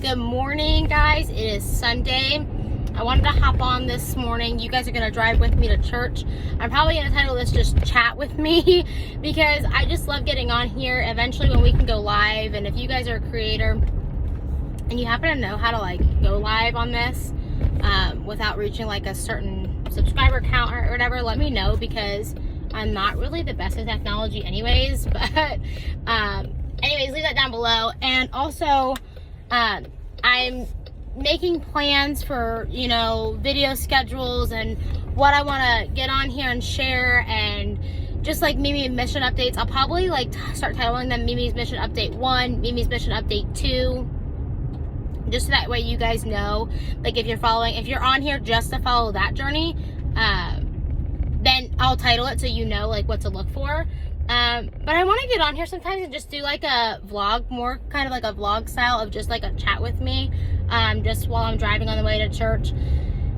Good morning, guys. It is Sunday. I wanted to hop on this morning. You guys are going to drive with me to church. I'm probably going to title this just Chat With Me because I just love getting on here eventually when we can go live. And if you guys are a creator and you happen to know how to go live on this without reaching a certain subscriber count or whatever, let me know, because I'm not really the best at technology anyways. But anyways, leave that down below. And also I'm making plans for, video schedules and what I want to get on here and share, and just Mimi mission updates. I'll probably start titling them Mimi's Mission Update 1, Mimi's Mission Update 2, just so that way you guys know, if you're on here just to follow that journey, then I'll title it so you know what to look for. But I want to get on here sometimes and just do a vlog, more kind of a vlog style of just a chat with me, just while I'm driving on the way to church.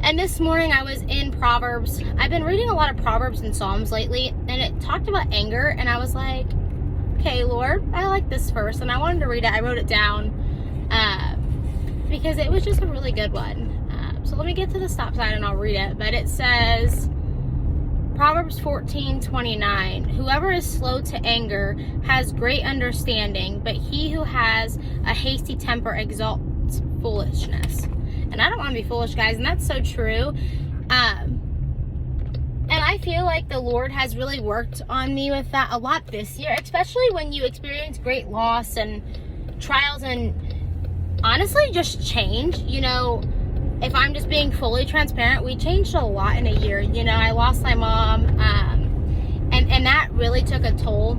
And this morning I was in Proverbs. I've been reading a lot of Proverbs and Psalms lately, and it talked about anger, and I was like, okay, Lord, I like this verse, and I wanted to read it. I wrote it down because it was just a really good one. So let me get to the stop sign and I'll read it. But it says, Proverbs 14:29, whoever is slow to anger has great understanding, but he who has a hasty temper exalts foolishness. And I don't want to be foolish, guys, and that's so true. And I feel like the Lord has really worked on me with that a lot this year, especially when you experience great loss and trials and honestly just change. If I'm just being fully transparent, we changed a lot in a year. I lost my mom, and that really took a toll,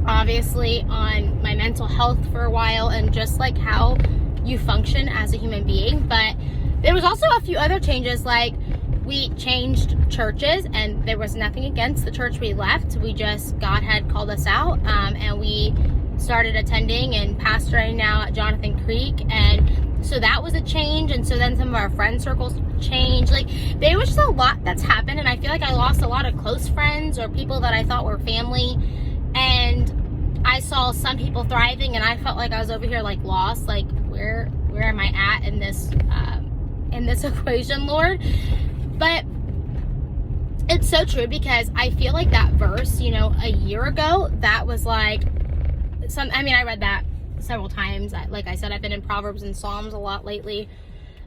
obviously, on my mental health for a while, and just how you function as a human being. But there was also a few other changes, we changed churches, and there was nothing against the church we left. God had called us out, and we started attending and pastoring now at Jonathan Creek, and so that was a change. And so then some of our friend circles changed. There was just a lot that's happened, and I feel like I lost a lot of close friends or people that I thought were family, and I saw some people thriving, and I felt like I was over here lost, where am I at in this equation, Lord? But it's so true, because I feel like that verse, a year ago, that was I read that several times. Like I said, I've been in Proverbs and Psalms a lot lately.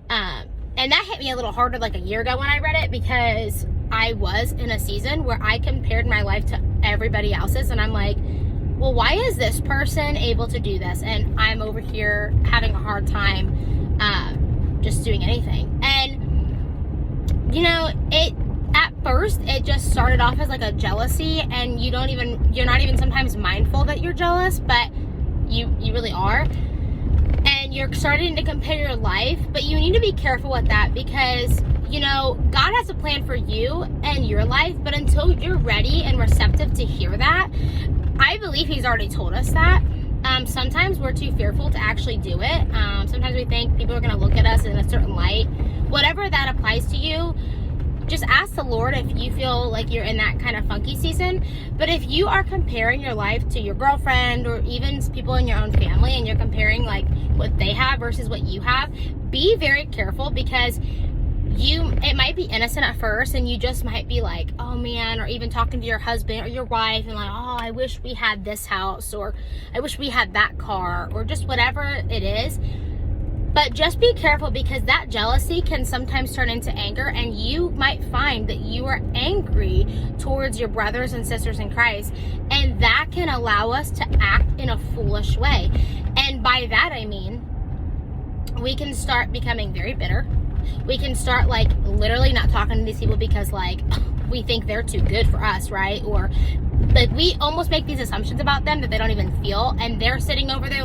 And that hit me a little harder a year ago when I read it, because I was in a season where I compared my life to everybody else's, and I'm like, well, why is this person able to do this? And I'm over here having a hard time just doing anything. And, at first, it just started off as a jealousy, and you're not even sometimes mindful that you're jealous, but you really are. And you're starting to compare your life, but you need to be careful with that, because, God has a plan for you and your life, but until you're ready and receptive to hear that, I believe He's already told us that. Sometimes we're too fearful to actually do it. Sometimes we think people are going to look at us in a certain light. Whatever that applies to you, just ask the Lord if you feel like you're in that kind of funky season. But if you are comparing your life to your girlfriend or even people in your own family, and you're comparing what they have versus what you have, be very careful, because it might be innocent at first, and you just might be oh man, or even talking to your husband or your wife and oh, I wish we had this house, or I wish we had that car, or just whatever it is. But just be careful, because that jealousy can sometimes turn into anger, and you might find that you are angry towards your brothers and sisters in Christ, and that can allow us to act in a foolish way. And by that I mean, we can start becoming very bitter. We can start literally not talking to these people because we think they're too good for us, right? Or we almost make these assumptions about them that they don't even feel, and they're sitting over there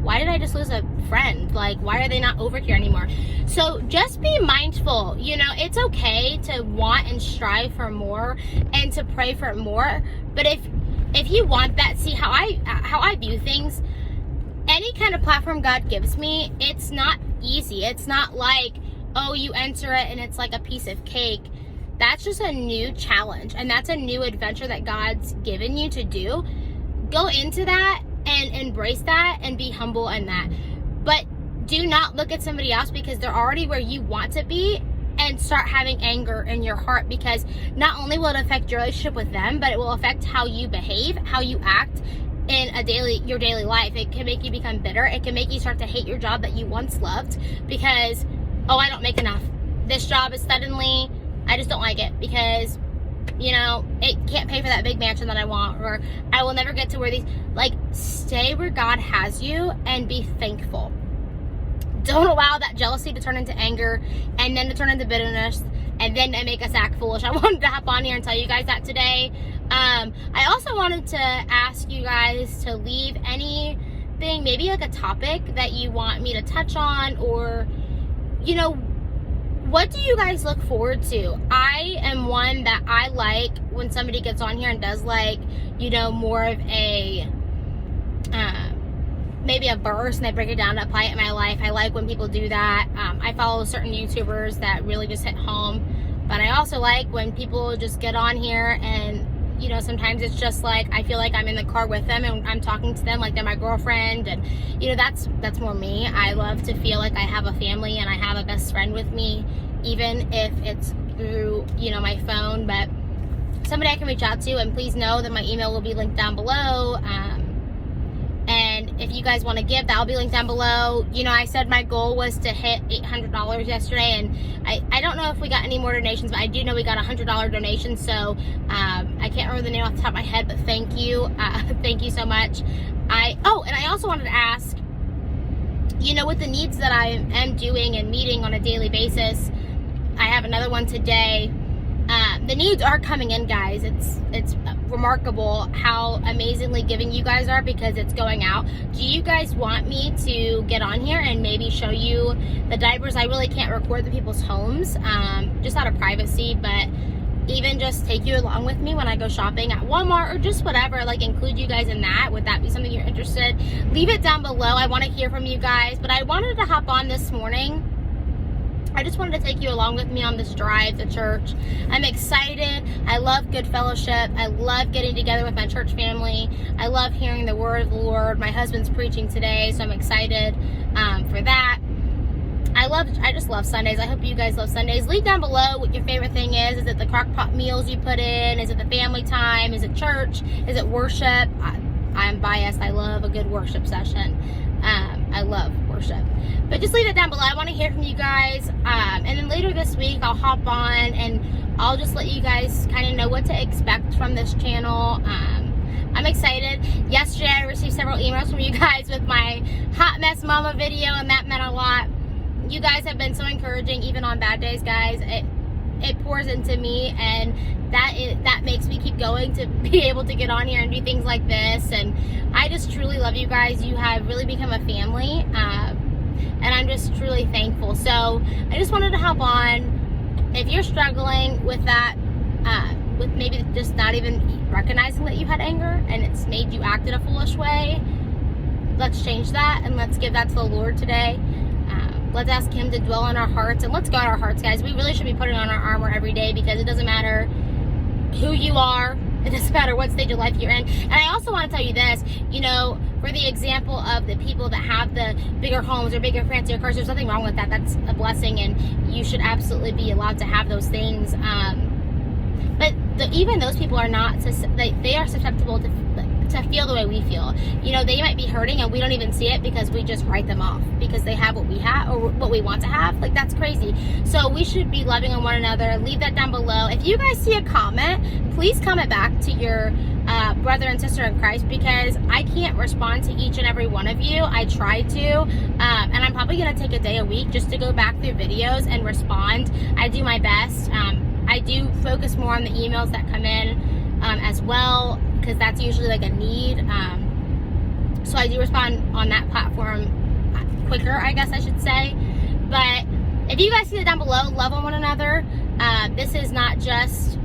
why did I just lose a friend? Why are they not over here anymore? So just be mindful. It's okay to want and strive for more and to pray for more. But if you want that, see how I view things. Any kind of platform God gives me, it's not easy. It's not oh, you enter it and it's a piece of cake. That's just a new challenge, and that's a new adventure that God's given you to do. Go into that and embrace that and be humble in that. But do not look at somebody else because they're already where you want to be and start having anger in your heart, because not only will it affect your relationship with them, but it will affect how you behave, how you act in your daily life. It can make you become bitter. It can make you start to hate your job that you once loved because, oh, I don't make enough. This job is suddenly, I just don't like it because, you know, it can't pay for that big mansion that I want, or I will never get to where these, like, stay where God has you and be thankful. Don't allow that jealousy to turn into anger and then to turn into bitterness and then to make us act foolish. I wanted to hop on here and tell you guys that today. I also wanted to ask you guys to leave anything, maybe like a topic that you want me to touch on, or, you know, what do you guys look forward to? I am one that I like when somebody gets on here and does, like, you know, more of a, maybe a verse, and they break it down to apply it in my life. I like when people do that. I follow certain YouTubers that really just hit home, but I also like when people just get on here and, you know, sometimes it's just like, I feel like I'm in the car with them and I'm talking to them like they're my girlfriend, and, you know, that's more me. I love to feel like I have a family and I have a best friend with me, even if it's through, you know, my phone, but somebody I can reach out to. And please know that my email will be linked down below. And if you guys want to give, that'll be linked down below. You know, I said my goal was to hit $800 yesterday, and I don't know if we got any more donations, but I do know we got a $100 donation. So I can't remember the name off the top of my head, but thank you. Thank you so much. And I also wanted to ask, you know, with the needs that I am doing and meeting on a daily basis, I have another one today. The needs are coming in, guys. It's remarkable how amazingly giving you guys are, because it's going out. Do you guys want me to get on here and maybe show you the diapers? I really can't record the people's homes, just out of privacy, but even just take you along with me when I go shopping at Walmart or just whatever, like include you guys in that. Would that be something you're interested? Leave it down below. I want to hear from you guys, but I wanted to hop on this morning. I just wanted to take you along with me on this drive to church. I'm excited. I love good fellowship. I love getting together with my church family. I love hearing the word of the Lord. My husband's preaching today, so I'm excited for that. I just love Sundays. I hope you guys love Sundays. Leave down below what your favorite thing is. Is it the crock pot meals you put in? Is it the family time? Is it church? Is it worship? I'm biased. I love a good worship session. I love worship. But just leave it down below. I want to hear from you guys. And then later this week, I'll hop on and I'll just let you guys kind of know what to expect from this channel. I'm excited. Yesterday, I received several emails from you guys with my Hot Mess Mama video, and that meant a lot. You guys have been so encouraging, even on bad days, guys. It pours into me, and that makes me keep going to be able to get on here and do things like this. And I just truly love you guys. You have really become a family, and I'm just truly thankful. So I just wanted to hop on. If you're struggling with that, with maybe just not even recognizing that you had anger and it's made you act in a foolish way, let's change that and let's give that to the Lord today. Let's ask Him to dwell in our hearts, and let's guard our hearts, guys. We really should be putting on our armor every day, because it doesn't matter who you are. It doesn't matter what stage of life you're in. And I also want to tell you this, you know, for the example of the people that have the bigger homes or bigger, fancier cars, there's nothing wrong with that. That's a blessing, and you should absolutely be allowed to have those things. But even those people are not, they are susceptible to feel the way we feel. You know, they might be hurting and we don't even see it because we just write them off because they have what we have or what we want to have. Like, that's crazy. So we should be loving on one another. Leave that down below. If you guys see a comment, please comment back to your brother and sister in Christ, because I can't respond to each and every one of you. I try to, and I'm probably going to take a day a week just to go back through videos and respond. I do my best. I do focus more on the emails that come in as well, because that's usually like a need. So I do respond on that platform quicker, I guess I should say. But if you guys see it down below, love on one another. This is not just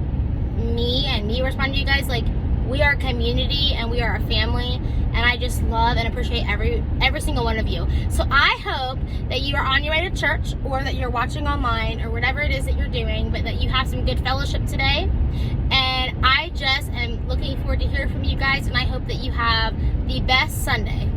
me and me responding to you guys. Like, we are a community and we are a family, and I just love and appreciate every single one of you. So I hope that you are on your way to church, or that you're watching online, or whatever it is that you're doing, but that you have some good fellowship today. And I just am looking forward to hearing from you guys, and I hope that you have the best Sunday.